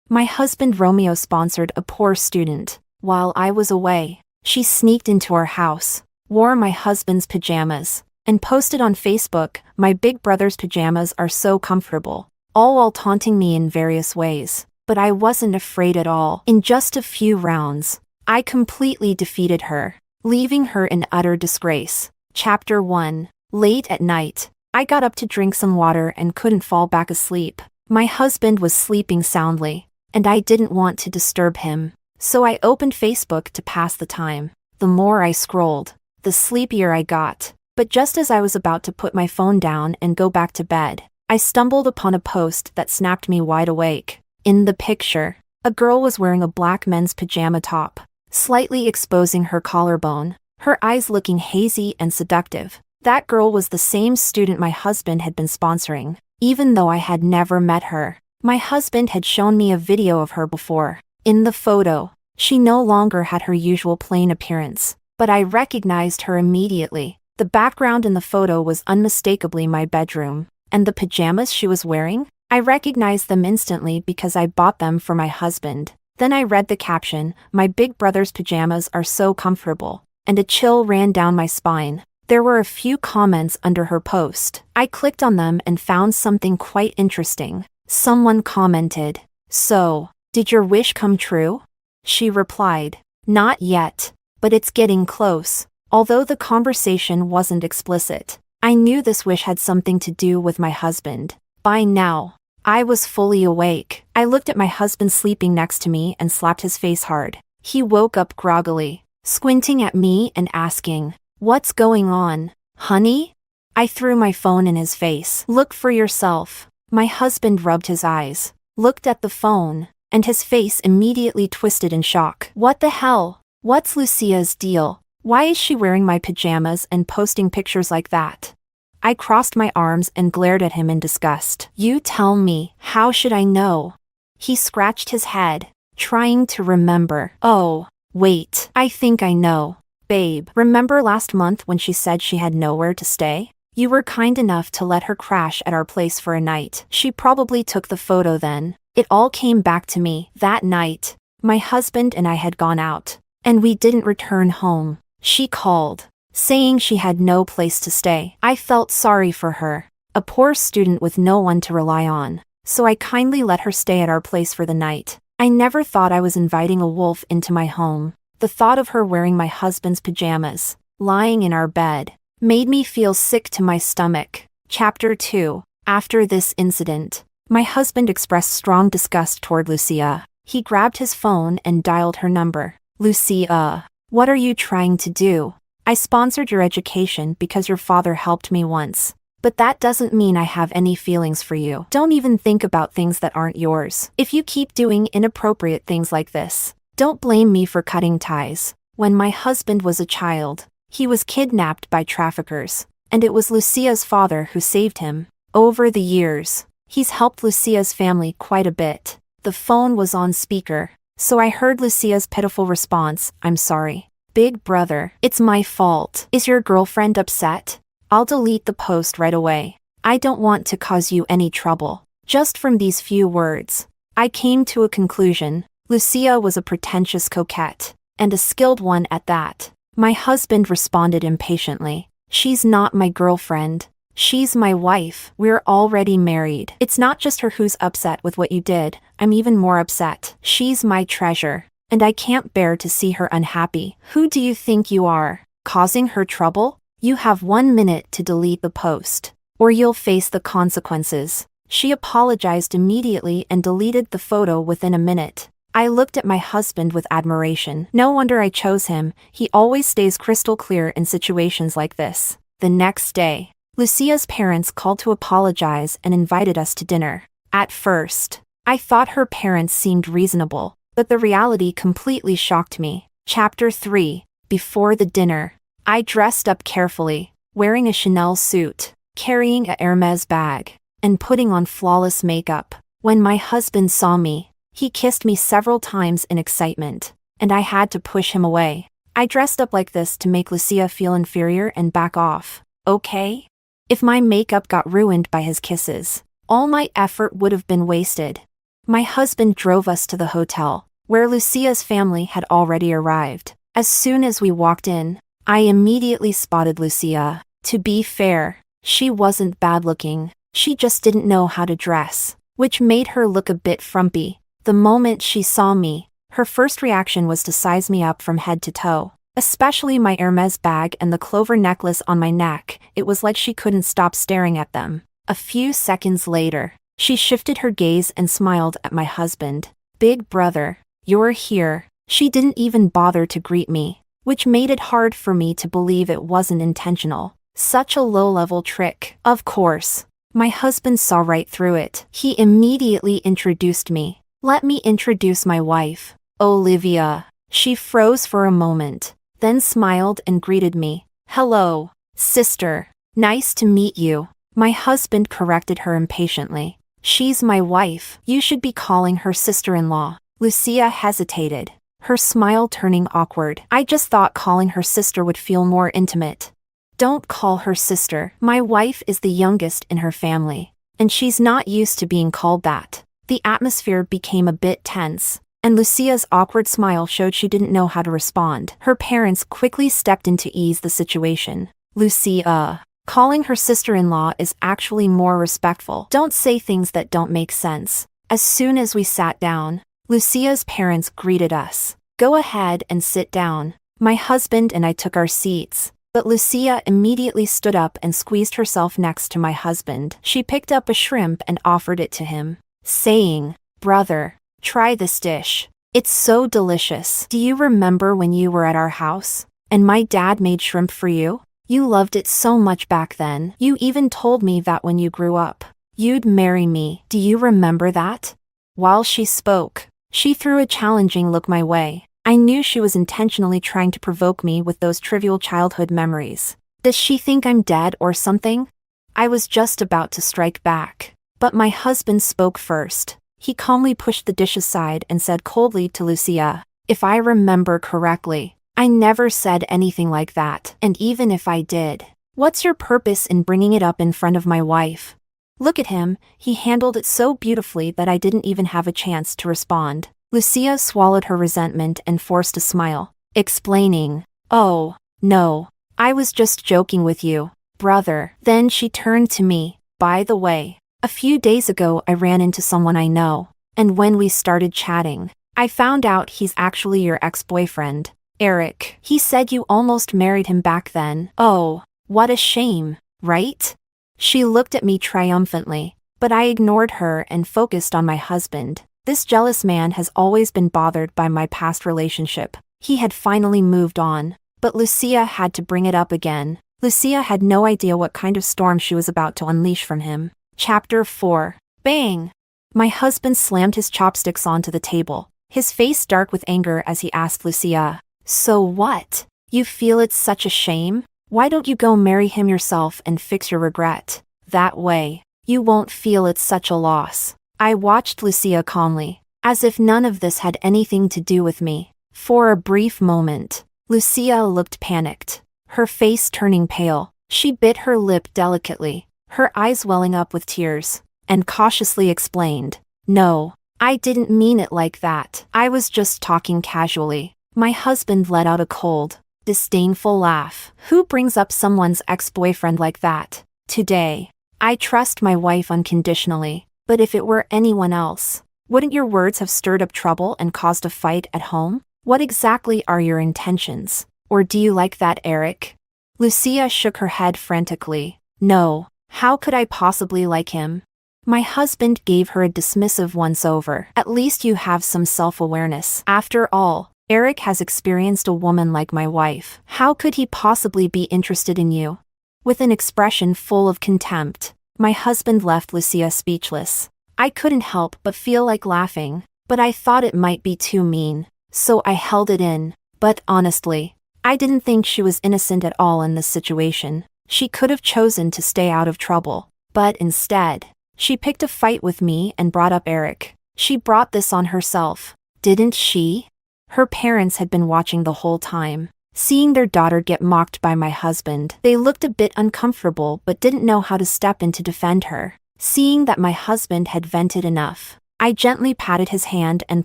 My husband Romeo sponsored a poor student. While I was away, she sneaked into our house, wore my husband's pajamas, and posted on Facebook, "My big brother's pajamas are so comfortable," all while taunting me in various ways. But I wasn't afraid at all. In just a few rounds, I completely defeated her, leaving her in utter disgrace. Chapter 1. Late at night, I got up to drink some water and couldn't fall back asleep. My husband was sleeping soundly, and I didn't want to disturb him. So I opened Facebook to pass the time. The more I scrolled, the sleepier I got. But just as I was about to put my phone down and go back to bed, I stumbled upon a post that snapped me wide awake. In the picture, a girl was wearing a black men's pajama top, slightly exposing her collarbone, her eyes looking hazy and seductive. That girl was the same student my husband had been sponsoring, even though I had never met her. My husband had shown me a video of her before. In the photo, she no longer had her usual plain appearance, but I recognized her immediately. The background in the photo was unmistakably my bedroom, and the pajamas she was wearing? I recognized them instantly because I bought them for my husband. Then I read the caption, "My big brother's pajamas are so comfortable," and a chill ran down my spine. There were a few comments under her post. I clicked on them and found something quite interesting. Someone commented, "So, did your wish come true?" She replied, "Not yet, but it's getting close." Although the conversation wasn't explicit, I knew this wish had something to do with my husband. By now, I was fully awake. I looked at my husband sleeping next to me and slapped his face hard. He woke up groggily, squinting at me and asking, "What's going on, honey?" I threw my phone in his face. "Look for yourself." My husband rubbed his eyes, looked at the phone, and his face immediately twisted in shock. "What the hell? What's Lucia's deal? Why is she wearing my pajamas and posting pictures like that?" I crossed my arms and glared at him in disgust. "You tell me, how should I know?" He scratched his head, trying to remember. "Oh, wait, I think I know. Babe, remember last month when she said she had nowhere to stay? You were kind enough to let her crash at our place for a night. She probably took the photo then." It all came back to me. That night, my husband and I had gone out, and we didn't return home. She called, saying she had no place to stay. I felt sorry for her, a poor student with no one to rely on, so I kindly let her stay at our place for the night. I never thought I was inviting a wolf into my home. The thought of her wearing my husband's pajamas, lying in our bed, made me feel sick to my stomach. Chapter 2. After this incident, my husband expressed strong disgust toward Lucia. He grabbed his phone and dialed her number. "Lucia, what are you trying to do? I sponsored your education because your father helped me once. But that doesn't mean I have any feelings for you. Don't even think about things that aren't yours. If you keep doing inappropriate things like this, don't blame me for cutting ties." When my husband was a child, he was kidnapped by traffickers, and it was Lucia's father who saved him. Over the years, he's helped Lucia's family quite a bit. The phone was on speaker, so I heard Lucia's pitiful response, "I'm sorry. Big brother, it's my fault. Is your girlfriend upset? I'll delete the post right away. I don't want to cause you any trouble." Just from these few words, I came to a conclusion. Lucia was a pretentious coquette, and a skilled one at that. My husband responded impatiently, "She's not my girlfriend. She's my wife. We're already married. It's not just her who's upset with what you did. I'm even more upset. She's my treasure, and I can't bear to see her unhappy. Who do you think you are, causing her trouble? You have 1 minute to delete the post, or you'll face the consequences." She apologized immediately and deleted the photo within a minute. I looked at my husband with admiration. No wonder I chose him. He always stays crystal clear in situations like this. The next day, Lucia's parents called to apologize and invited us to dinner. At first, I thought her parents seemed reasonable, but the reality completely shocked me. Chapter 3. Before the dinner, I dressed up carefully, wearing a Chanel suit, carrying a Hermes bag, and putting on flawless makeup. When my husband saw me, he kissed me several times in excitement, and I had to push him away. I dressed up like this to make Lucia feel inferior and back off. Okay? If my makeup got ruined by his kisses, all my effort would have been wasted. My husband drove us to the hotel, where Lucia's family had already arrived. As soon as we walked in, I immediately spotted Lucia. To be fair, she wasn't bad-looking, she just didn't know how to dress, which made her look a bit frumpy. The moment she saw me, her first reaction was to size me up from head to toe. Especially my Hermes bag and the clover necklace on my neck, it was like she couldn't stop staring at them. A few seconds later, she shifted her gaze and smiled at my husband. "Big brother, you're here." She didn't even bother to greet me, which made it hard for me to believe it wasn't intentional. Such a low-level trick. Of course, my husband saw right through it. He immediately introduced me. "Let me introduce my wife, Olivia." She froze for a moment, then smiled and greeted me. "Hello, sister. Nice to meet you." My husband corrected her impatiently. "She's my wife. You should be calling her sister-in-law." Lucia hesitated, her smile turning awkward. "I just thought calling her sister would feel more intimate." "Don't call her sister. My wife is the youngest in her family, and she's not used to being called that." The atmosphere became a bit tense, and Lucia's awkward smile showed she didn't know how to respond. Her parents quickly stepped in to ease the situation. "Lucia, calling her sister-in-law is actually more respectful. Don't say things that don't make sense." As soon as we sat down, Lucia's parents greeted us. "Go ahead and sit down." My husband and I took our seats, but Lucia immediately stood up and squeezed herself next to my husband. She picked up a shrimp and offered it to him, saying, "Brother, try this dish. It's so delicious. Do you remember when you were at our house, and my dad made shrimp for you? You loved it so much back then. You even told me that when you grew up, you'd marry me. Do you remember that?" While she spoke, she threw a challenging look my way. I knew she was intentionally trying to provoke me with those trivial childhood memories. Does she think I'm dead or something? I was just about to strike back, but my husband spoke first. He calmly pushed the dish aside and said coldly to Lucia, "If I remember correctly, I never said anything like that. And even if I did, what's your purpose in bringing it up in front of my wife?" Look at him, he handled it so beautifully that I didn't even have a chance to respond. Lucia swallowed her resentment and forced a smile, explaining, "Oh, no, I was just joking with you, brother." Then she turned to me. "By the way, a few days ago I ran into someone I know, and when we started chatting, I found out he's actually your ex-boyfriend, Eric. He said you almost married him back then." "Oh, what a shame, right?" She looked at me triumphantly, but I ignored her and focused on my husband. This jealous man has always been bothered by my past relationship. He had finally moved on, but Lucia had to bring it up again. Lucia had no idea what kind of storm she was about to unleash from him. Chapter 4. Bang! My husband slammed his chopsticks onto the table, his face dark with anger as he asked Lucia, "So what? You feel it's such a shame? Why don't you go marry him yourself and fix your regret? That way, you won't feel it's such a loss." I watched Lucia calmly, as if none of this had anything to do with me. For a brief moment, Lucia looked panicked, her face turning pale. She bit her lip delicately, her eyes welling up with tears, and cautiously explained, "No, I didn't mean it like that. I was just talking casually." My husband let out a cold, disdainful laugh. Who brings up someone's ex-boyfriend like that? Today, I trust my wife unconditionally, but if it were anyone else, wouldn't your words have stirred up trouble and caused a fight at home? What exactly are your intentions? Or do you like that Eric? Lucia shook her head frantically. "No, how could I possibly like him?" My husband gave her a dismissive once-over. "At least you have some self-awareness. After all, Eric has experienced a woman like my wife. How could he possibly be interested in you?" With an expression full of contempt, my husband left Lucia speechless. I couldn't help but feel like laughing, but I thought it might be too mean, so I held it in. But honestly, I didn't think she was innocent at all in this situation. She could have chosen to stay out of trouble, but instead, she picked a fight with me and brought up Eric. She brought this on herself, didn't she? Her parents had been watching the whole time. Seeing their daughter get mocked by my husband, they looked a bit uncomfortable but didn't know how to step in to defend her. Seeing that my husband had vented enough, I gently patted his hand and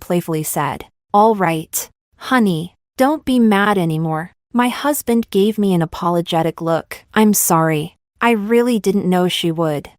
playfully said, "All right, honey, don't be mad anymore." My husband gave me an apologetic look. "I'm sorry. I really didn't know she would.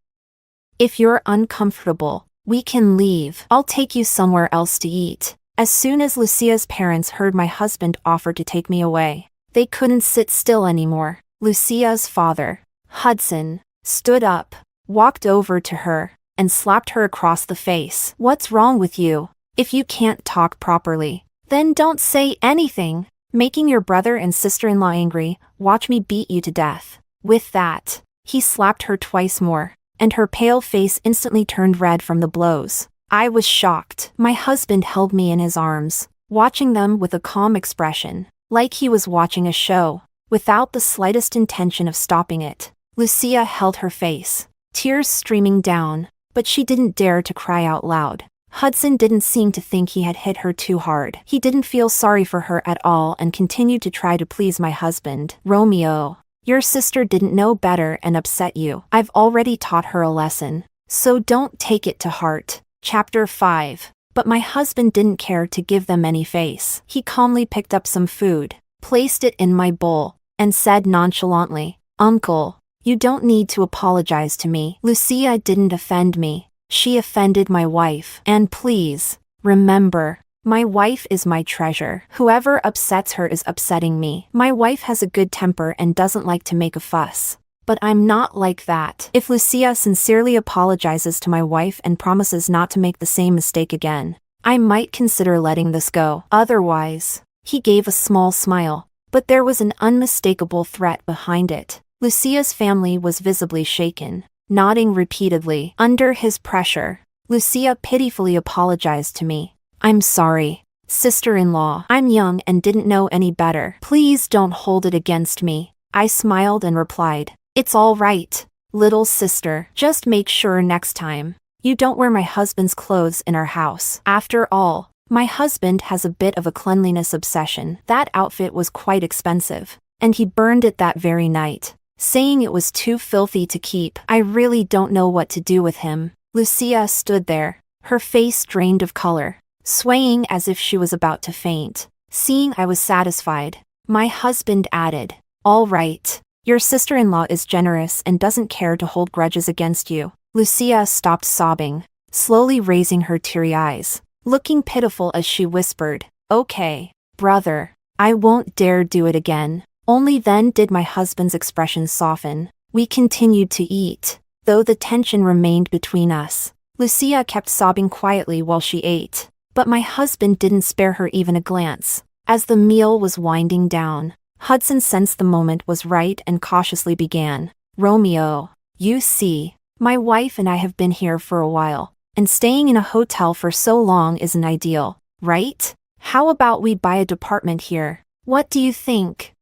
If you're uncomfortable, we can leave. I'll take you somewhere else to eat." As soon as Lucia's parents heard my husband offer to take me away, they couldn't sit still anymore. Lucia's father, Hudson, stood up, walked over to her, and slapped her across the face. "What's wrong with you? If you can't talk properly, then don't say anything. Making your brother and sister-in-law angry, watch me beat you to death." With that, he slapped her twice more, and her pale face instantly turned red from the blows. I was shocked. My husband held me in his arms, watching them with a calm expression, like he was watching a show, without the slightest intention of stopping it. Lucia held her face, tears streaming down, but she didn't dare to cry out loud. Hudson didn't seem to think he had hit her too hard. He didn't feel sorry for her at all and continued to try to please my husband. "Romeo, your sister didn't know better and upset you. I've already taught her a lesson, so don't take it to heart." Chapter 5. But my husband didn't care to give them any face. He calmly picked up some food, placed it in my bowl, and said nonchalantly, "Uncle, you don't need to apologize to me. Lucia didn't offend me. She offended my wife. And please, remember, my wife is my treasure. Whoever upsets her is upsetting me. My wife has a good temper and doesn't like to make a fuss. But I'm not like that. If Lucia sincerely apologizes to my wife and promises not to make the same mistake again, I might consider letting this go. Otherwise," he gave a small smile, but there was an unmistakable threat behind it. Lucia's family was visibly shaken, nodding repeatedly. Under his pressure, Lucia pitifully apologized to me. "I'm sorry, sister-in-law. I'm young and didn't know any better. Please don't hold it against me." I smiled and replied, "It's all right, little sister. Just make sure next time you don't wear my husband's clothes in our house. After all, my husband has a bit of a cleanliness obsession." That outfit was quite expensive, and he burned it that very night, saying it was too filthy to keep. I really don't know what to do with him. Lucia stood there, her face drained of color, swaying as if she was about to faint. Seeing I was satisfied, my husband added, "All right. Your sister-in-law is generous and doesn't care to hold grudges against you." Lucia stopped sobbing, slowly raising her teary eyes, looking pitiful as she whispered, "Okay, brother, I won't dare do it again." Only then did my husband's expression soften. We continued to eat, though the tension remained between us. Lucia kept sobbing quietly while she ate, but my husband didn't spare her even a glance. As the meal was winding down, Hudson sensed the moment was right and cautiously began, "Romeo, you see, my wife and I have been here for a while, and staying in a hotel for so long isn't ideal, right? How about we buy a department here? What do you think?"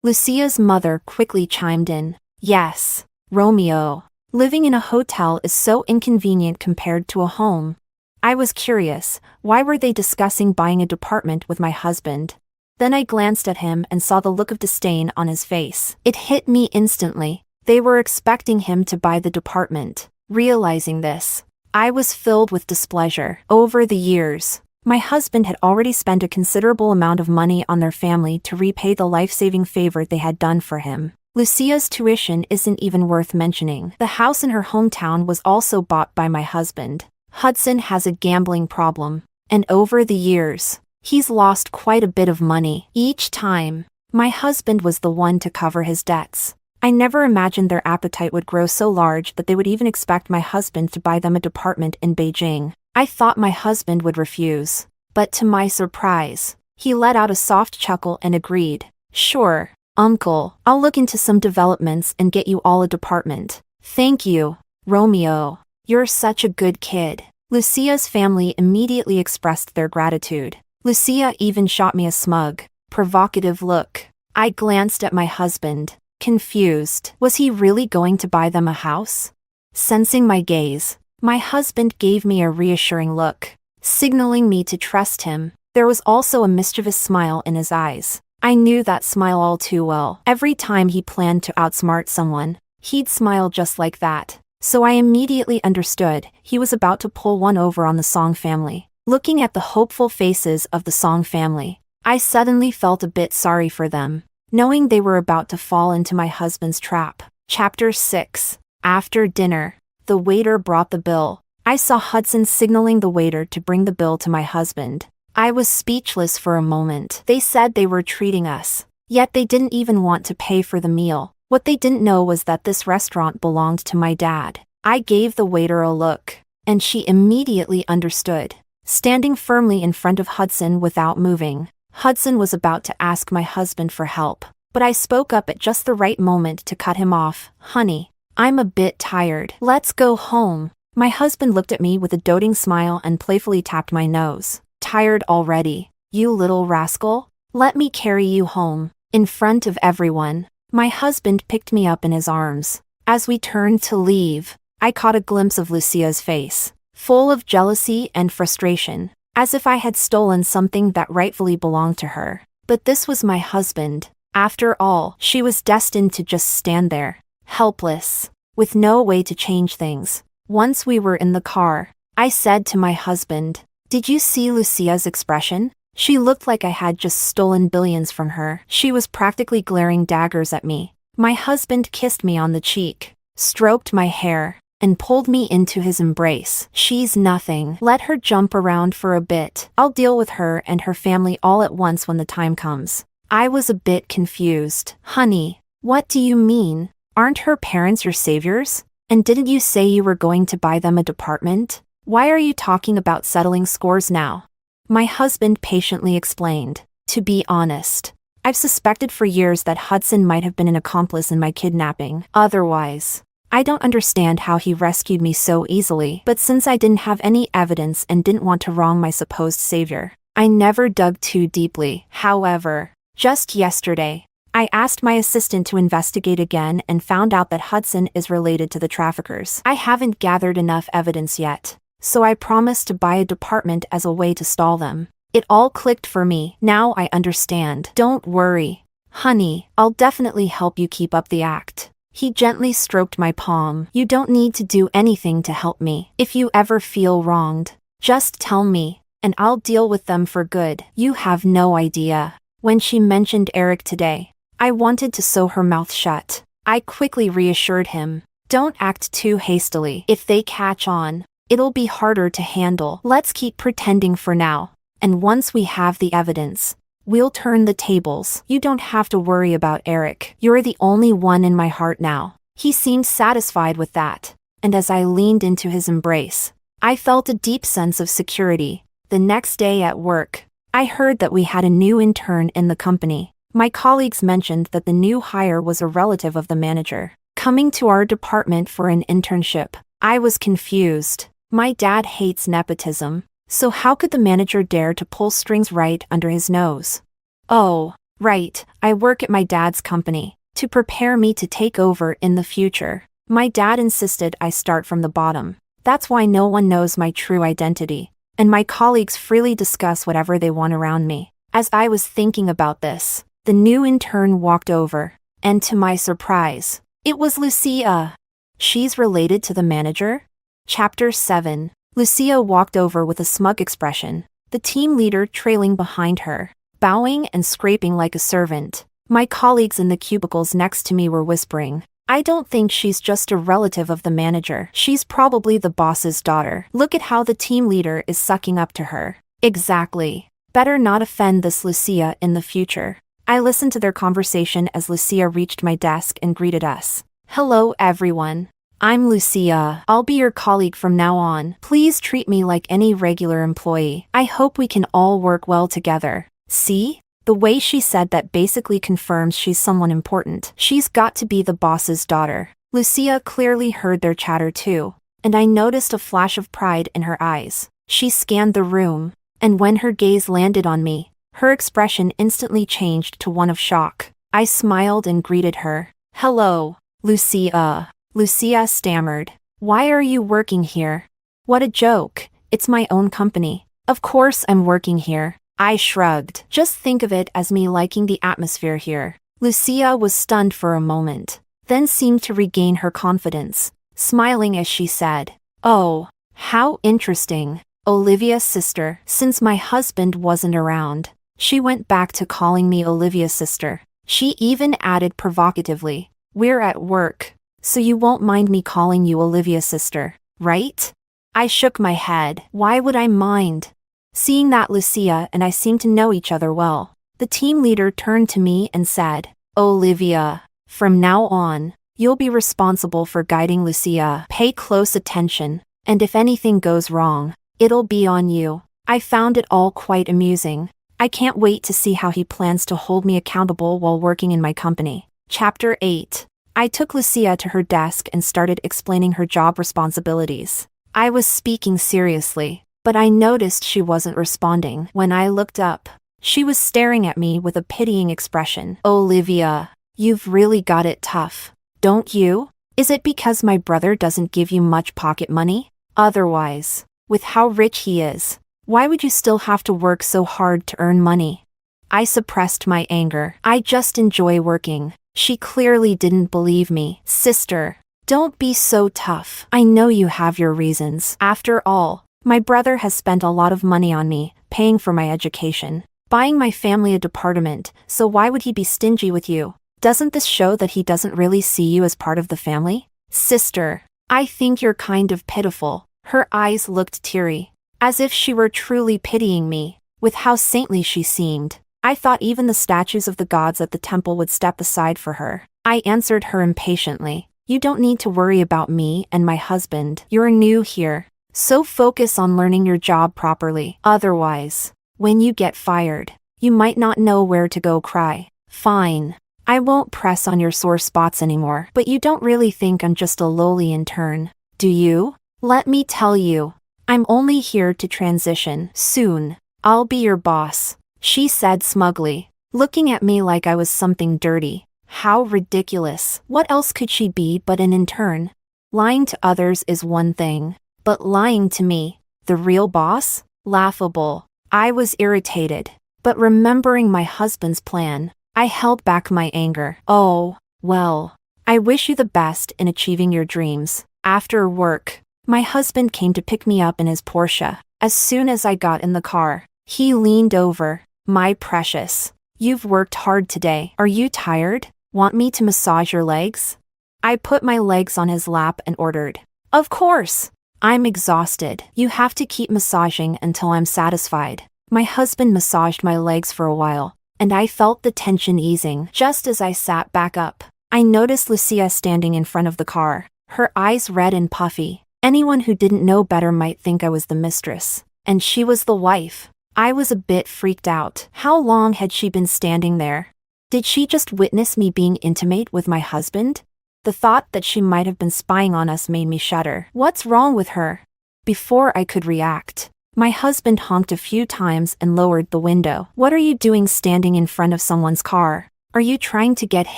Lucia's mother quickly chimed in, "Yes, Romeo. Living in a hotel is so inconvenient compared to a home." I was curious, why were they discussing buying a department with my husband? Then I glanced at him and saw the look of disdain on his face. It hit me instantly. They were expecting him to buy the department. Realizing this, I was filled with displeasure. Over the years, my husband had already spent a considerable amount of money on their family to repay the life-saving favor they had done for him. Lucia's tuition isn't even worth mentioning. The house in her hometown was also bought by my husband. Hudson has a gambling problem, and over the years, he's lost quite a bit of money. Each time, my husband was the one to cover his debts. I never imagined their appetite would grow so large that they would even expect my husband to buy them a department in Beijing. I thought my husband would refuse, but to my surprise, he let out a soft chuckle and agreed, "Sure, Uncle, I'll look into some developments and get you all a department." "Thank you, Romeo. You're such a good kid." Lucia's family immediately expressed their gratitude. Lucia even shot me a smug, provocative look. I glanced at my husband, confused. Was he really going to buy them a house? Sensing my gaze, my husband gave me a reassuring look, signaling me to trust him. There was also a mischievous smile in his eyes. I knew that smile all too well. Every time he planned to outsmart someone, he'd smile just like that. So I immediately understood he was about to pull one over on the Song family. Looking at the hopeful faces of the Song family, I suddenly felt a bit sorry for them, knowing they were about to fall into my husband's trap. Chapter 6. After dinner, the waiter brought the bill. I saw Hudson signaling the waiter to bring the bill to my husband. I was speechless for a moment. They said they were treating us, yet they didn't even want to pay for the meal. What they didn't know was that this restaurant belonged to my dad. I gave the waiter a look, and she immediately understood. Standing firmly in front of Hudson without moving, Hudson was about to ask my husband for help, but I spoke up at just the right moment to cut him off. Honey, I'm a bit tired. Let's go home. My husband looked at me with a doting smile and playfully tapped my nose. Tired already, you little rascal? Let me carry you home. In front of everyone, my husband picked me up in his arms. As we turned to leave, I caught a glimpse of Lucia's face, full of jealousy and frustration, as if I had stolen something that rightfully belonged to her. But this was my husband. After all, she was destined to just stand there, helpless, with no way to change things. Once we were in the car, I said to my husband, "Did you see Lucia's expression? She looked like I had just stolen billions from her. She was practically glaring daggers at me." My husband kissed me on the cheek, stroked my hair, and pulled me into his embrace. "She's nothing. Let her jump around for a bit. I'll deal with her and her family all at once when the time comes." I was a bit confused. "Honey, what do you mean? Aren't her parents your saviors? And didn't you say you were going to buy them a department? Why are you talking about settling scores now?" My husband patiently explained. "To be honest, I've suspected for years that Hudson might have been an accomplice in my kidnapping. Otherwise, I don't understand how he rescued me so easily. But since I didn't have any evidence and didn't want to wrong my supposed savior, I never dug too deeply. However, just yesterday, I asked my assistant to investigate again and found out that Hudson is related to the traffickers. I haven't gathered enough evidence yet, so I promised to buy a department as a way to stall them. It all clicked for me. Now I understand. Don't worry, honey, I'll definitely help you keep up the act." He gently stroked my palm. "You don't need to do anything to help me. If you ever feel wronged, just tell me, and I'll deal with them for good. You have no idea." When she mentioned Eric today, I wanted to sew her mouth shut. I quickly reassured him, "Don't act too hastily. If they catch on, it'll be harder to handle. Let's keep pretending for now, and once we have the evidence, we'll turn the tables. You don't have to worry about Eric. You're the only one in my heart now." He seemed satisfied with that, and as I leaned into his embrace, I felt a deep sense of security. The next day at work, I heard that we had a new intern in the company. My colleagues mentioned that the new hire was a relative of the manager, coming to our department for an internship. I was confused. My dad hates nepotism, so how could the manager dare to pull strings right under his nose? "Oh, right, I work at my dad's company, to prepare me to take over in the future. My dad insisted I start from the bottom. That's why no one knows my true identity, and my colleagues freely discuss whatever they want around me." As I was thinking about this, the new intern walked over, and to my surprise, it was Lucia. She's related to the manager? Chapter 7. Lucia walked over with a smug expression, the team leader trailing behind her, bowing and scraping like a servant. My colleagues in the cubicles next to me were whispering, "I don't think she's just a relative of the manager. She's probably the boss's daughter. Look at how the team leader is sucking up to her." Exactly. Better not offend this Lucia in the future. I listened to their conversation as Lucia reached my desk and greeted us. "Hello everyone. I'm Lucia. I'll be your colleague from now on. Please treat me like any regular employee. I hope we can all work well together." See? The way she said that basically confirms she's someone important. She's got to be the boss's daughter. Lucia clearly heard their chatter too, and I noticed a flash of pride in her eyes. She scanned the room, and when her gaze landed on me, her expression instantly changed to one of shock. I smiled and greeted her. "Hello, Lucia." Lucia stammered. "Why are you working here?" "What a joke. It's my own company. Of course I'm working here." I shrugged. "Just think of it as me liking the atmosphere here." Lucia was stunned for a moment, then seemed to regain her confidence. smiling as she said, "Oh, how interesting. Olivia's sister." Since my husband wasn't around, she went back to calling me Olivia's sister. She even added provocatively, "We're at work, so you won't mind me calling you Olivia's sister, right?" I shook my head. Why would I mind? Seeing that Lucia and I seemed to know each other well, the team leader turned to me and said, "Olivia, from now on, you'll be responsible for guiding Lucia. Pay close attention, and if anything goes wrong, it'll be on you." I found it all quite amusing. I can't wait to see how he plans to hold me accountable while working in my company. Chapter 8. I took Lucia to her desk and started explaining her job responsibilities. I was speaking seriously, but I noticed she wasn't responding. When I looked up, she was staring at me with a pitying expression. "Olivia, you've really got it tough, don't you? Is it because my brother doesn't give you much pocket money? Otherwise, with how rich he is, why would you still have to work so hard to earn money?" I suppressed my anger. "I just enjoy working." She clearly didn't believe me. "Sister, don't be so tough. I know you have your reasons. After all, my brother has spent a lot of money on me, paying for my education, buying my family a department, so why would he be stingy with you? Doesn't this show that he doesn't really see you as part of the family?" "Sister, I think you're kind of pitiful." Her eyes looked teary, as if she were truly pitying me, with how saintly she seemed. I thought even the statues of the gods at the temple would step aside for her. I answered her impatiently, "You don't need to worry about me and my husband. You're new here, so focus on learning your job properly. Otherwise, when you get fired, you might not know where to go cry." "Fine. I won't press on your sore spots anymore." "But you don't really think I'm just a lowly intern, do you?" "Let me tell you, I'm only here to transition. Soon, I'll be your boss," she said smugly, looking at me like I was something dirty. How ridiculous. What else could she be but an intern? Lying to others is one thing, but lying to me, the real boss? Laughable. I was irritated, but remembering my husband's plan, I held back my anger. "Oh, well, I wish you the best in achieving your dreams." After work, my husband came to pick me up in his Porsche. As soon as I got in the car, he leaned over. "My precious, you've worked hard today. Are you tired? Want me to massage your legs?" I put my legs on his lap and ordered, "Of course. I'm exhausted." "You have to keep massaging until I'm satisfied." My husband massaged my legs for a while, and I felt the tension easing. Just as I sat back up, I noticed Lucia standing in front of the car, her eyes red and puffy. Anyone who didn't know better might think I was the mistress, and she was the wife. I was a bit freaked out. How long had she been standing there? Did she just witness me being intimate with my husband? The thought that she might have been spying on us made me shudder. What's wrong with her? Before I could react, my husband honked a few times and lowered the window. "What are you doing standing in front of someone's car? Are you trying to get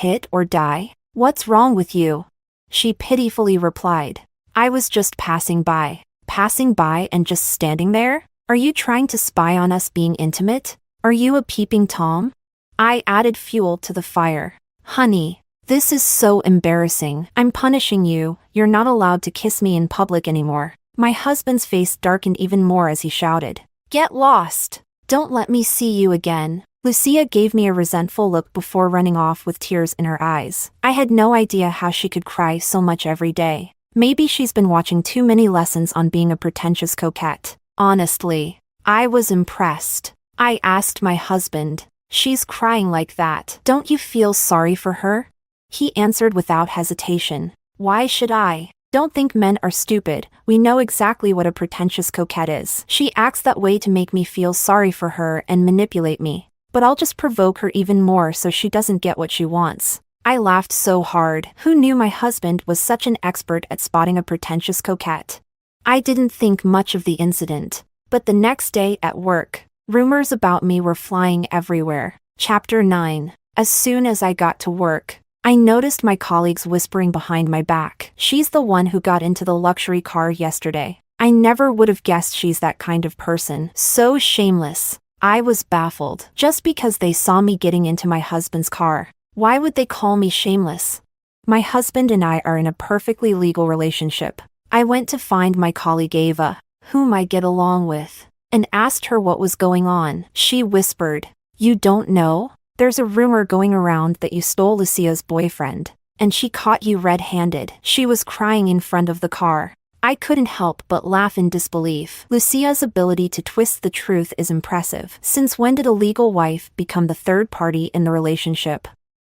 hit or die? What's wrong with you?" She pitifully replied, "I was just passing by." "Passing by and just standing there? Are you trying to spy on us being intimate? Are you a peeping Tom?" I added fuel to the fire. "Honey, this is so embarrassing. I'm punishing you. You're not allowed to kiss me in public anymore." My husband's face darkened even more as he shouted, "Get lost! Don't let me see you again." Lucia gave me a resentful look before running off with tears in her eyes. I had no idea how she could cry so much every day. Maybe she's been watching too many lessons on being a pretentious coquette. Honestly, I was impressed. I asked my husband, "She's crying like that. Don't you feel sorry for her?" He answered without hesitation, "Why should I? Don't think men are stupid. We know exactly what a pretentious coquette is. She acts that way to make me feel sorry for her and manipulate me. But I'll just provoke her even more so she doesn't get what she wants." I laughed so hard. Who knew my husband was such an expert at spotting a pretentious coquette? I didn't think much of the incident, but the next day at work, rumors about me were flying everywhere. Chapter 9. As soon as I got to work, I noticed my colleagues whispering behind my back. "She's the one who got into the luxury car yesterday." I never would have guessed she's that kind of person. So shameless. I was baffled. Just because they saw me getting into my husband's car, why would they call me shameless? My husband and I are in a perfectly legal relationship. I went to find my colleague Ava, whom I get along with, and asked her what was going on. She whispered, "You don't know? There's a rumor going around that you stole Lucia's boyfriend, and she caught you red-handed." She was crying in front of the car. I couldn't help but laugh in disbelief. Lucia's ability to twist the truth is impressive. Since when did a legal wife become the third party in the relationship?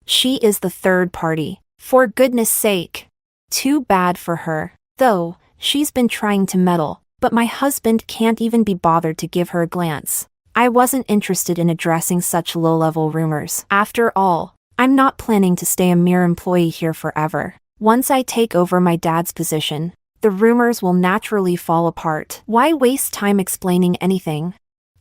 She is the third party. For goodness sake. Too bad for her. Though, she's been trying to meddle, but my husband can't even be bothered to give her a glance. I wasn't interested in addressing such low-level rumors. After all, I'm not planning to stay a mere employee here forever. Once I take over my dad's position, the rumors will naturally fall apart. Why waste time explaining anything?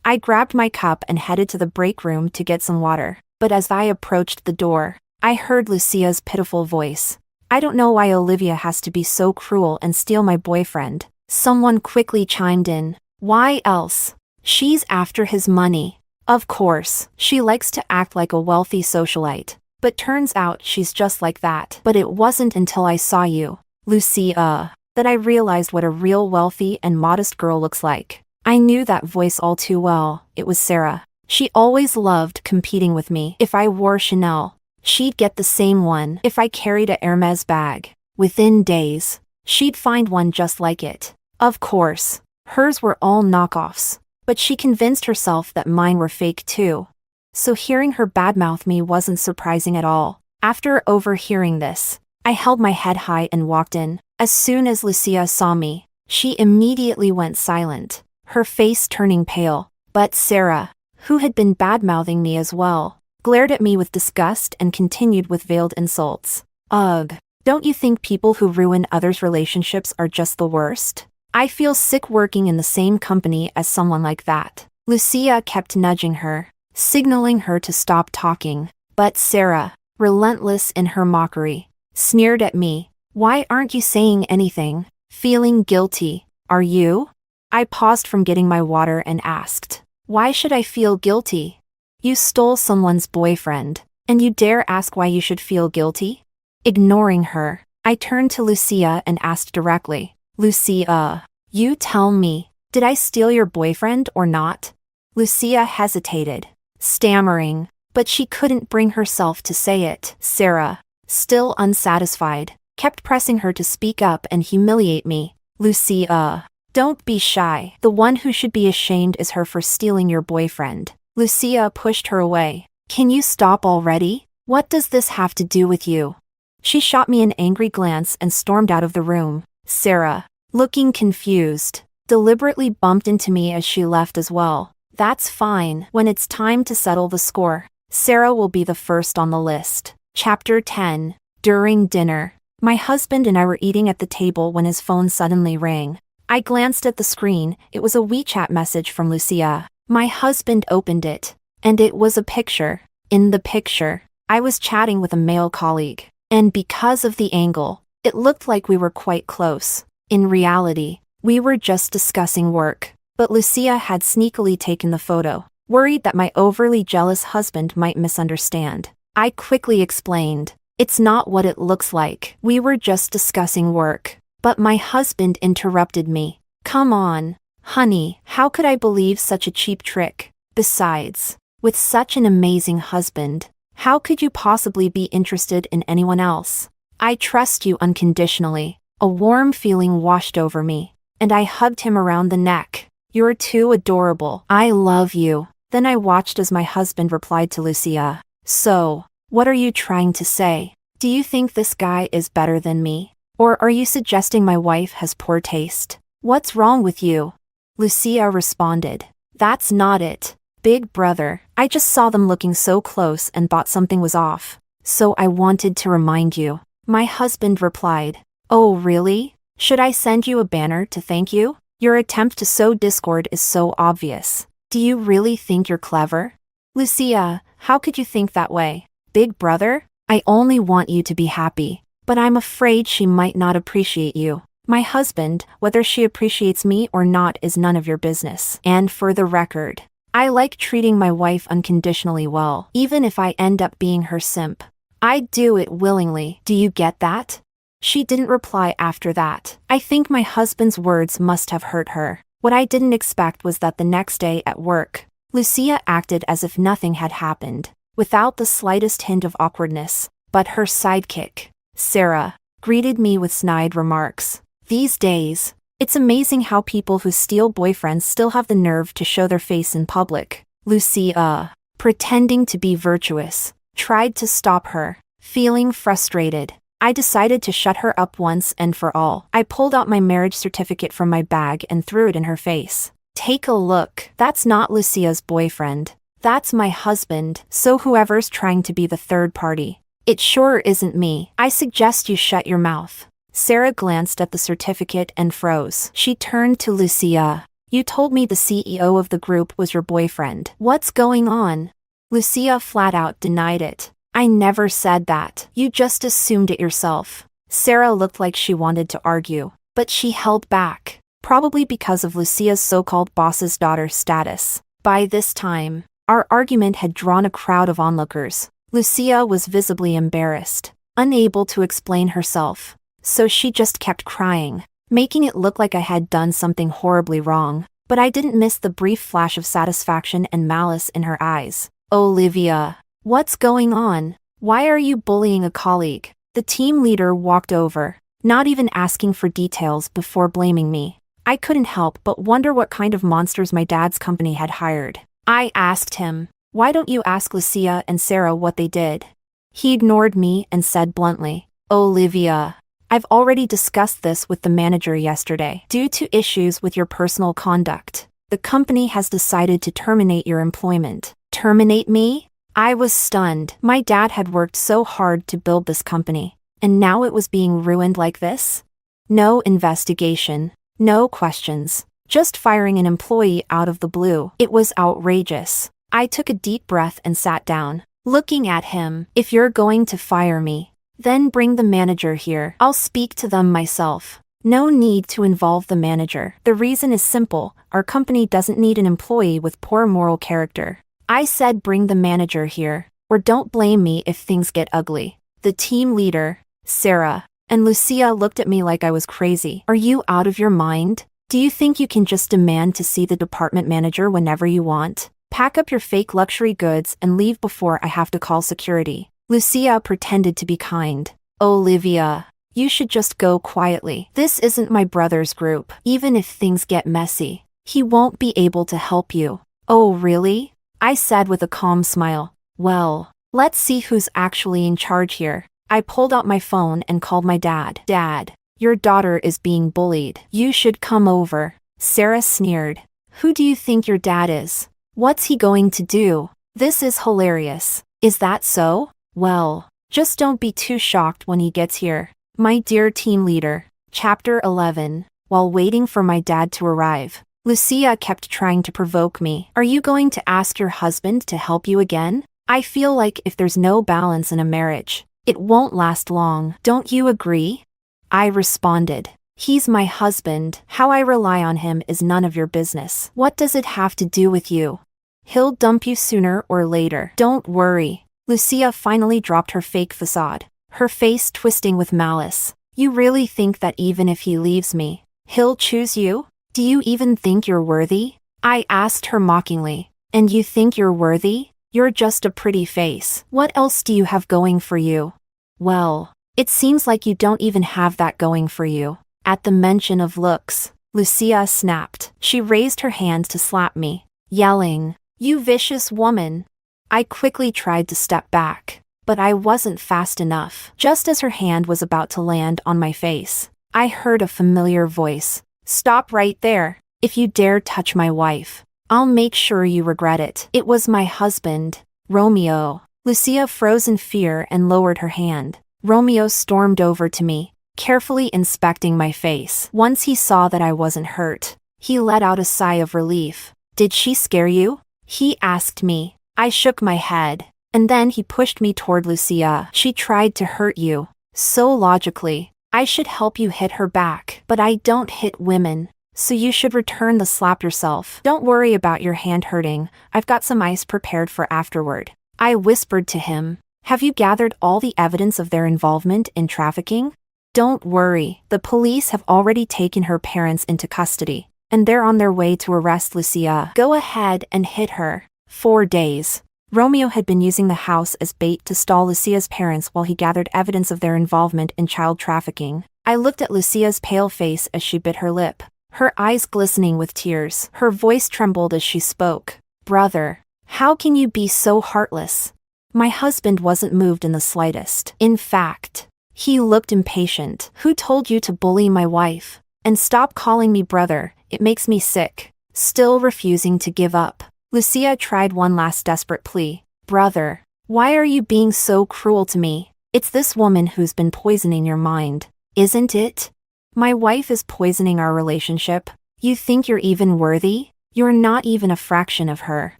I grabbed my cup and headed to the break room to get some water, but as I approached the door, I heard Lucia's pitiful voice. "I don't know why Olivia has to be so cruel and steal my boyfriend." Someone quickly chimed in. "Why else? She's after his money. Of course, she likes to act like a wealthy socialite, but turns out she's just like that." But it wasn't until I saw you, Lucia, that I realized what a real wealthy and modest girl looks like. I knew that voice all too well. It was Sarah. She always loved competing with me. If I wore Chanel, she'd get the same one. If I carried a Hermes bag, within days, she'd find one just like it. Of course, hers were all knockoffs, but she convinced herself that mine were fake too. So hearing her badmouth me wasn't surprising at all. After overhearing this, I held my head high and walked in. As soon as Lucia saw me, she immediately went silent, her face turning pale. But Sarah, who had been badmouthing me as well, glared at me with disgust and continued with veiled insults. "Ugh, don't you think people who ruin others' relationships are just the worst? I feel sick working in the same company as someone like that." Lucia kept nudging her, signaling her to stop talking. But Sarah, relentless in her mockery, sneered at me. "Why aren't you saying anything? Feeling guilty, are you?" I paused from getting my water and asked, "Why should I feel guilty? You stole someone's boyfriend, and you dare ask why you should feel guilty?" Ignoring her, I turned to Lucia and asked directly, "Lucia, you tell me, did I steal your boyfriend or not?" Lucia hesitated, stammering, but she couldn't bring herself to say it. Sarah, still unsatisfied, kept pressing her to speak up and humiliate me. "Lucia, don't be shy. The one who should be ashamed is her for stealing your boyfriend." Lucia pushed her away. "Can you stop already? What does this have to do with you?" She shot me an angry glance and stormed out of the room. Sarah, looking confused, deliberately bumped into me as she left as well. "That's fine. When it's time to settle the score, Sarah will be the first on the list." Chapter 10. During dinner, my husband and I were eating at the table when his phone suddenly rang. I glanced at the screen. It was a WeChat message from Lucia. My husband opened it, and it was a picture. In the picture, I was chatting with a male colleague, and because of the angle, it looked like we were quite close. In reality, we were just discussing work, but Lucia had sneakily taken the photo, worried that my overly jealous husband might misunderstand. I quickly explained, "It's not what it looks like. We were just discussing work." But my husband interrupted me. "Come on, honey, how could I believe such a cheap trick? Besides, with such an amazing husband, how could you possibly be interested in anyone else? I trust you unconditionally." A warm feeling washed over me, and I hugged him around the neck. "You're too adorable. I love you." Then I watched as my husband replied to Lucia. "So, what are you trying to say? Do you think this guy is better than me? Or are you suggesting my wife has poor taste? What's wrong with you?" Lucia responded, "That's not it, big brother. I just saw them looking so close and thought something was off. So I wanted to remind you." My husband replied, "Oh really? Should I send you a banner to thank you? Your attempt to sow discord is so obvious. Do you really think you're clever?" "Lucia, how could you think that way? Big brother, I only want you to be happy. But I'm afraid she might not appreciate you. My husband, whether she appreciates me or not is none of your business. And for the record, I like treating my wife unconditionally well, even if I end up being her simp. I'd do it willingly. Do you get that? She didn't reply after that. I think my husband's words must have hurt her. What I didn't expect was that the next day at work, Lucia acted as if nothing had happened, without the slightest hint of awkwardness. But her sidekick, Sarah, greeted me with snide remarks. These days, it's amazing how people who steal boyfriends still have the nerve to show their face in public. Lucia, pretending to be virtuous, tried to stop her. Feeling frustrated, I decided to shut her up once and for all. I pulled out my marriage certificate from my bag and threw it in her face. Take a look. That's not Lucia's boyfriend. That's my husband, so whoever's trying to be the third party, it sure isn't me. I suggest you shut your mouth. Sarah glanced at the certificate and froze. She turned to Lucia. You told me the CEO of the group was your boyfriend. What's going on? Lucia flat out denied it. I never said that. You just assumed it yourself. Sarah looked like she wanted to argue, but she held back, probably because of Lucia's so-called boss's daughter status. By this time, our argument had drawn a crowd of onlookers. Lucia was visibly embarrassed, unable to explain herself, so she just kept crying, making it look like I had done something horribly wrong. But I didn't miss the brief flash of satisfaction and malice in her eyes. Olivia, what's going on? Why are you bullying a colleague? The team leader walked over, not even asking for details before blaming me. I couldn't help but wonder what kind of monsters my dad's company had hired. I asked him, why don't you ask Lucia and Sarah what they did? He ignored me and said bluntly, Olivia, I've already discussed this with the manager yesterday. Due to issues with your personal conduct, the company has decided to terminate your employment. Terminate me? I was stunned. My dad had worked so hard to build this company, and now it was being ruined like this? No investigation, no questions, just firing an employee out of the blue. It was outrageous. I took a deep breath and sat down, looking at him. If you're going to fire me, then bring the manager here. I'll speak to them myself. No need to involve the manager. The reason is simple. Our company doesn't need an employee with poor moral character. I said bring the manager here, or don't blame me if things get ugly. The team leader, Sarah, and Lucia looked at me like I was crazy. Are you out of your mind? Do you think you can just demand to see the department manager whenever you want? Pack up your fake luxury goods and leave before I have to call security. Lucia pretended to be kind. Olivia, you should just go quietly. This isn't my brother's group. Even if things get messy, he won't be able to help you. Oh really? I said with a calm smile. Well, let's see who's actually in charge here. I pulled out my phone and called my dad. Dad, your daughter is being bullied. You should come over. Sarah sneered. Who do you think your dad is? What's he going to do? This is hilarious. Is that so? Well, just don't be too shocked when he gets here. My dear team leader. Chapter 11. While waiting for my dad to arrive, Lucia kept trying to provoke me. Are you going to ask your husband to help you again? I feel like if there's no balance in a marriage, it won't last long. Don't you agree? I responded. He's my husband. How I rely on him is none of your business. What does it have to do with you? He'll dump you sooner or later. Don't worry. Lucia finally dropped her fake facade, her face twisting with malice. You really think that even if he leaves me, he'll choose you? Do you even think you're worthy? I asked her mockingly. And you think you're worthy? You're just a pretty face. What else do you have going for you? Well, it seems like you don't even have that going for you. At the mention of looks, Lucia snapped. She raised her hand to slap me, yelling, You vicious woman. I quickly tried to step back, but I wasn't fast enough. Just as her hand was about to land on my face, I heard a familiar voice. Stop right there. If you dare touch my wife, I'll make sure you regret it. It was my husband, Romeo. Lucia froze in fear and lowered her hand. Romeo stormed over to me, carefully inspecting my face. Once he saw that I wasn't hurt, he let out a sigh of relief. Did she scare you? He asked me. I shook my head, and then he pushed me toward Lucia. She tried to hurt you. So logically, I should help you hit her back. But I don't hit women, so you should return the slap yourself. Don't worry about your hand hurting. I've got some ice prepared for afterward. I whispered to him. Have you gathered all the evidence of their involvement in trafficking? Don't worry, the police have already taken her parents into custody, and they're on their way to arrest Lucia. Go ahead and hit her. 4 days. Romeo had been using the house as bait to stall Lucia's parents while he gathered evidence of their involvement in child trafficking. I looked at Lucia's pale face as she bit her lip, her eyes glistening with tears. Her voice trembled as she spoke. Brother, how can you be so heartless? My husband wasn't moved in the slightest. In fact, he looked impatient. Who told you to bully my wife? And stop calling me brother, it makes me sick. Still refusing to give up, Lucia tried one last desperate plea. Brother, why are you being so cruel to me? It's this woman who's been poisoning your mind, isn't it? My wife is poisoning our relationship. You think you're even worthy? You're not even a fraction of her.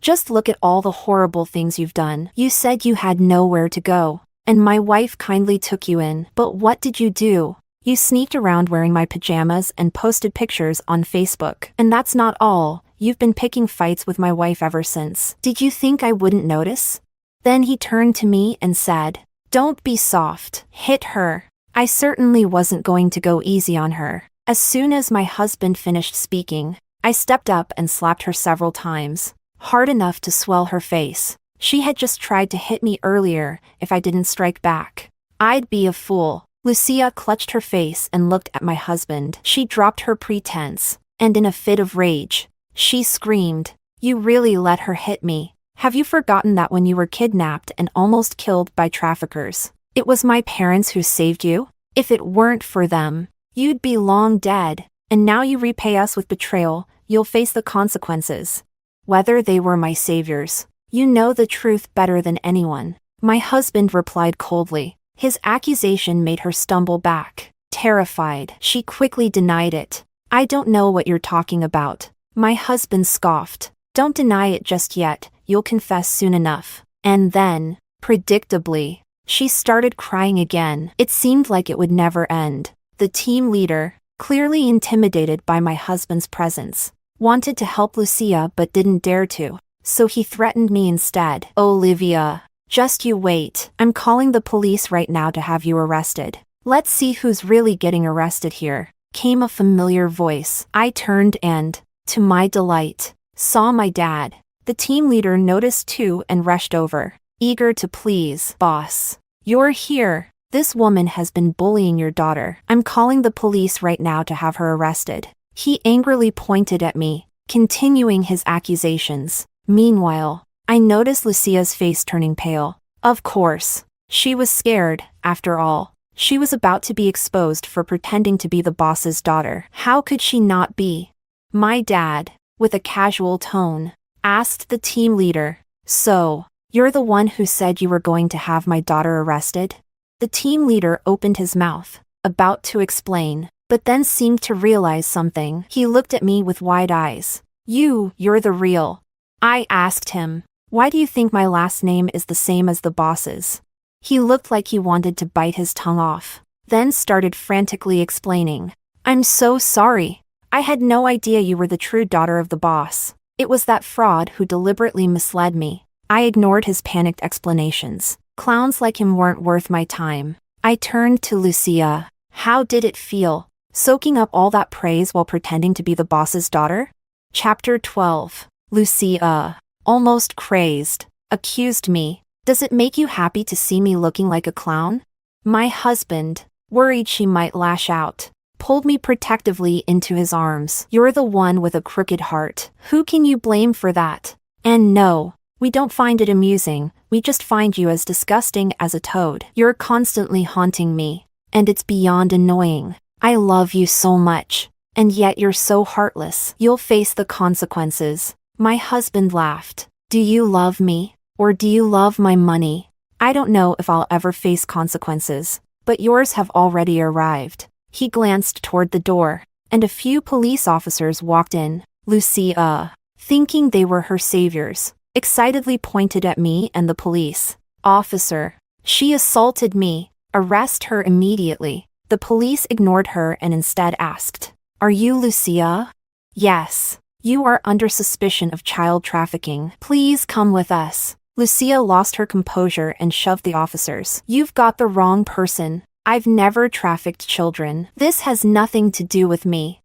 Just look at all the horrible things you've done. You said you had nowhere to go, and my wife kindly took you in. But what did you do? You sneaked around wearing my pajamas and posted pictures on Facebook. And that's not all. You've been picking fights with my wife ever since. Did you think I wouldn't notice? Then he turned to me and said, "Don't be soft. Hit her." I certainly wasn't going to go easy on her. As soon as my husband finished speaking, I stepped up and slapped her several times, hard enough to swell her face. She had just tried to hit me earlier. If I didn't strike back, I'd be a fool. Lucia clutched her face and looked at my husband. She dropped her pretense, and in a fit of rage, she screamed, "You really let her hit me? Have you forgotten that when you were kidnapped and almost killed by traffickers, it was my parents who saved you? If it weren't for them, you'd be long dead, and now you repay us with betrayal. You'll face the consequences. Whether they were my saviors, you know the truth better than anyone." My husband replied coldly. His accusation made her stumble back. Terrified, she quickly denied it. "I don't know what you're talking about." My husband scoffed. "Don't deny it just yet, you'll confess soon enough." And then, predictably, she started crying again. It seemed like it would never end. The team leader, clearly intimidated by my husband's presence, wanted to help Lucia but didn't dare to, so he threatened me instead. "Olivia, just you wait. I'm calling the police right now to have you arrested. Let's see who's really getting arrested here," came a familiar voice. I turned and, to my delight, saw my dad. The team leader noticed too and rushed over, eager to please. "Boss, you're here. This woman has been bullying your daughter. I'm calling the police right now to have her arrested." He angrily pointed at me, continuing his accusations. Meanwhile, I noticed Lucia's face turning pale. Of course, she was scared. After all, she was about to be exposed for pretending to be the boss's daughter. How could she not be? My dad, with a casual tone, asked the team leader, "So, you're the one who said you were going to have my daughter arrested?" The team leader opened his mouth, about to explain, but then seemed to realize something. He looked at me with wide eyes. You're the real." I asked him, "Why do you think my last name is the same as the boss's?" He looked like he wanted to bite his tongue off, then started frantically explaining. "I'm so sorry. I had no idea you were the true daughter of the boss. It was that fraud who deliberately misled me." I ignored his panicked explanations. Clowns like him weren't worth my time. I turned to Lucia. How did it feel, soaking up all that praise while pretending to be the boss's daughter? Chapter 12. Lucia, almost crazed, accused me. "Does it make you happy to see me looking like a clown?" My husband, worried she might lash out, pulled me protectively into his arms. "You're the one with a crooked heart. Who can you blame for that? And no, we don't find it amusing, we just find you as disgusting as a toad. You're constantly haunting me, and it's beyond annoying. I love you so much, and yet you're so heartless. You'll face the consequences." My husband laughed. "Do you love me, or do you love my money? I don't know if I'll ever face consequences, but yours have already arrived." He glanced toward the door, and a few police officers walked in. Lucia, thinking they were her saviors, excitedly pointed at me and the police. "Officer, she assaulted me. Arrest her immediately." The police ignored her and instead asked, "Are you Lucia?" "Yes. You are under suspicion of child trafficking. Please come with us." Lucia lost her composure and shoved the officers. "You've got the wrong person. I've never trafficked children. This has nothing to do with me."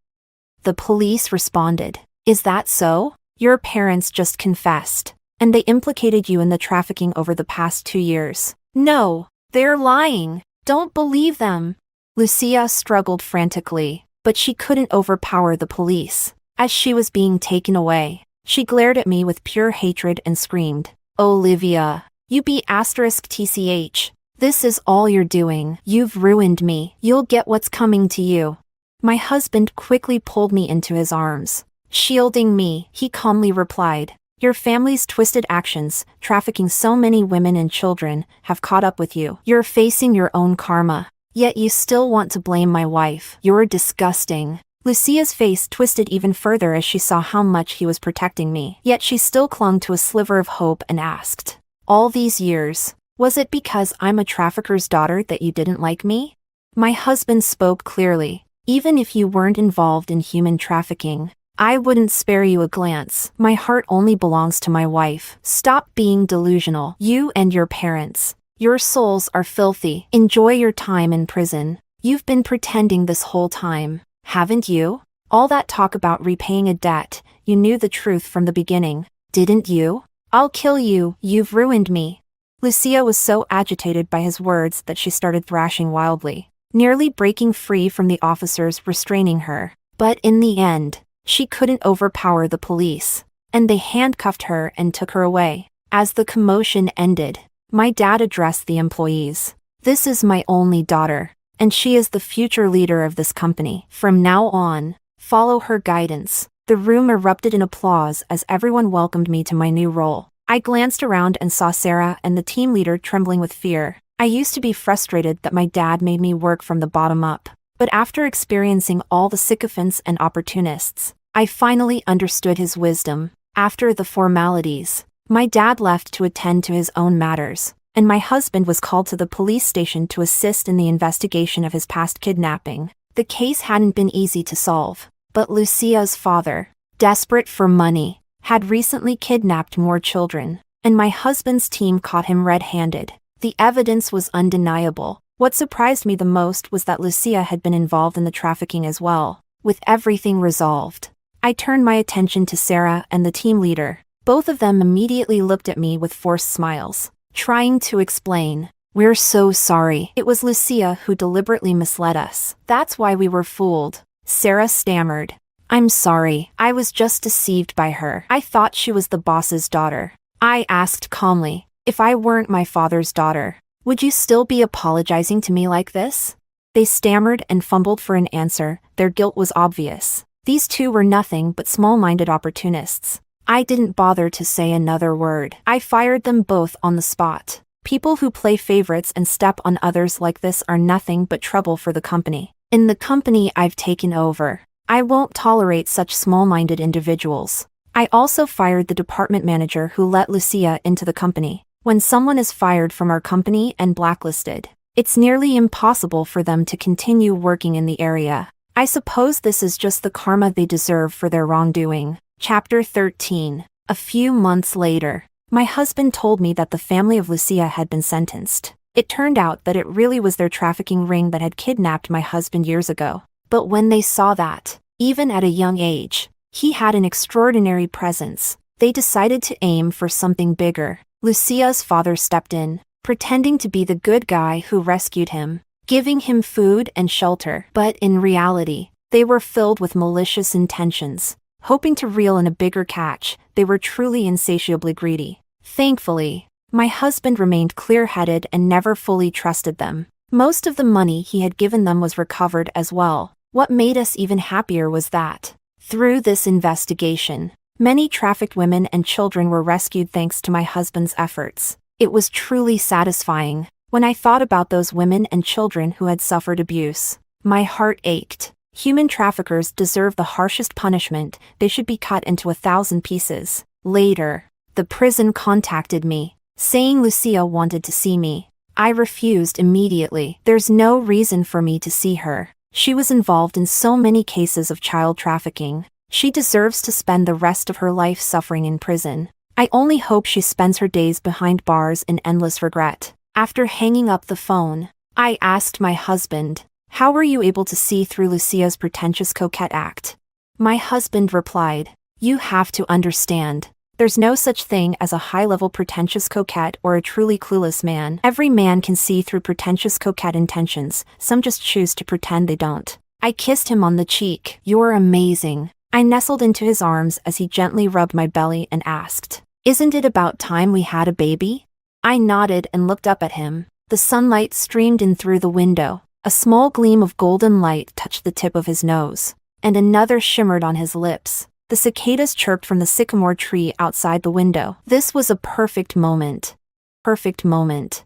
The police responded. "Is that so? Your parents just confessed, and they implicated you in the trafficking over the past 2 years." "No, they're lying. Don't believe them." Lucia struggled frantically, but she couldn't overpower the police. As she was being taken away, she glared at me with pure hatred and screamed, "Olivia, you B***TCH. This is all you're doing. You've ruined me. You'll get what's coming to you." My husband quickly pulled me into his arms. Shielding me, he calmly replied, "Your family's twisted actions, trafficking so many women and children, have caught up with you. You're facing your own karma. Yet you still want to blame my wife. You're disgusting." Lucia's face twisted even further as she saw how much he was protecting me. Yet she still clung to a sliver of hope and asked, "All these years, was it because I'm a trafficker's daughter that you didn't like me?" My husband spoke clearly. "Even if you weren't involved in human trafficking, I wouldn't spare you a glance. My heart only belongs to my wife. Stop being delusional. You and your parents. Your souls are filthy. Enjoy your time in prison. You've been pretending this whole time, haven't you? All that talk about repaying a debt, you knew the truth from the beginning, didn't you? I'll kill you. You've ruined me." Lucia was so agitated by his words that she started thrashing wildly, nearly breaking free from the officers restraining her. But in the end, she couldn't overpower the police, and they handcuffed her and took her away. As the commotion ended, my dad addressed the employees. "This is my only daughter, and she is the future leader of this company. From now on, follow her guidance." The room erupted in applause as everyone welcomed me to my new role. I glanced around and saw Sarah and the team leader trembling with fear. I used to be frustrated that my dad made me work from the bottom up. But after experiencing all the sycophants and opportunists, I finally understood his wisdom. After the formalities, my dad left to attend to his own matters, and my husband was called to the police station to assist in the investigation of his past kidnapping. The case hadn't been easy to solve, but Lucia's father, desperate for money, had recently kidnapped more children, and my husband's team caught him red-handed. The evidence was undeniable. What surprised me the most was that Lucia had been involved in the trafficking as well. With everything resolved, I turned my attention to Sarah and the team leader. Both of them immediately looked at me with forced smiles, trying to explain, "We're so sorry. It was Lucia who deliberately misled us. That's why we were fooled." Sarah stammered, "I'm sorry. I was just deceived by her. I thought she was the boss's daughter." I asked calmly, "If I weren't my father's daughter, would you still be apologizing to me like this?" They stammered and fumbled for an answer. Their guilt was obvious. These two were nothing but small-minded opportunists. I didn't bother to say another word. I fired them both on the spot. People who play favorites and step on others like this are nothing but trouble for the company. In the company I've taken over, I won't tolerate such small-minded individuals. I also fired the department manager who let Lucia into the company. When someone is fired from our company and blacklisted, it's nearly impossible for them to continue working in the area. I suppose this is just the karma they deserve for their wrongdoing. Chapter 13. A few months later, my husband told me that the family of Lucia had been sentenced. It turned out that it really was their trafficking ring that had kidnapped my husband years ago. But when they saw that, even at a young age, he had an extraordinary presence, they decided to aim for something bigger. Lucia's father stepped in, pretending to be the good guy who rescued him, giving him food and shelter. But in reality, they were filled with malicious intentions. Hoping to reel in a bigger catch, they were truly insatiably greedy. Thankfully, my husband remained clear-headed and never fully trusted them. Most of the money he had given them was recovered as well. What made us even happier was that, through this investigation, many trafficked women and children were rescued thanks to my husband's efforts. It was truly satisfying. When I thought about those women and children who had suffered abuse, my heart ached. Human traffickers deserve the harshest punishment. They should be cut into 1,000 pieces. Later, the prison contacted me, saying Lucia wanted to see me. I refused immediately. There's no reason for me to see her. She was involved in so many cases of child trafficking. She deserves to spend the rest of her life suffering in prison. I only hope she spends her days behind bars in endless regret. After hanging up the phone, I asked my husband, "How were you able to see through Lucia's pretentious coquette act?" My husband replied, "You have to understand. There's no such thing as a high-level pretentious coquette or a truly clueless man. Every man can see through pretentious coquette intentions, some just choose to pretend they don't." I kissed him on the cheek. "You're amazing." I nestled into his arms as he gently rubbed my belly and asked, "Isn't it about time we had a baby?" I nodded and looked up at him. The sunlight streamed in through the window. A small gleam of golden light touched the tip of his nose, and another shimmered on his lips. The cicadas chirped from the sycamore tree outside the window. This was a perfect moment. Perfect moment.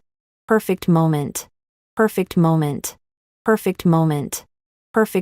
Perfect moment. Perfect moment. Perfect moment. Perfect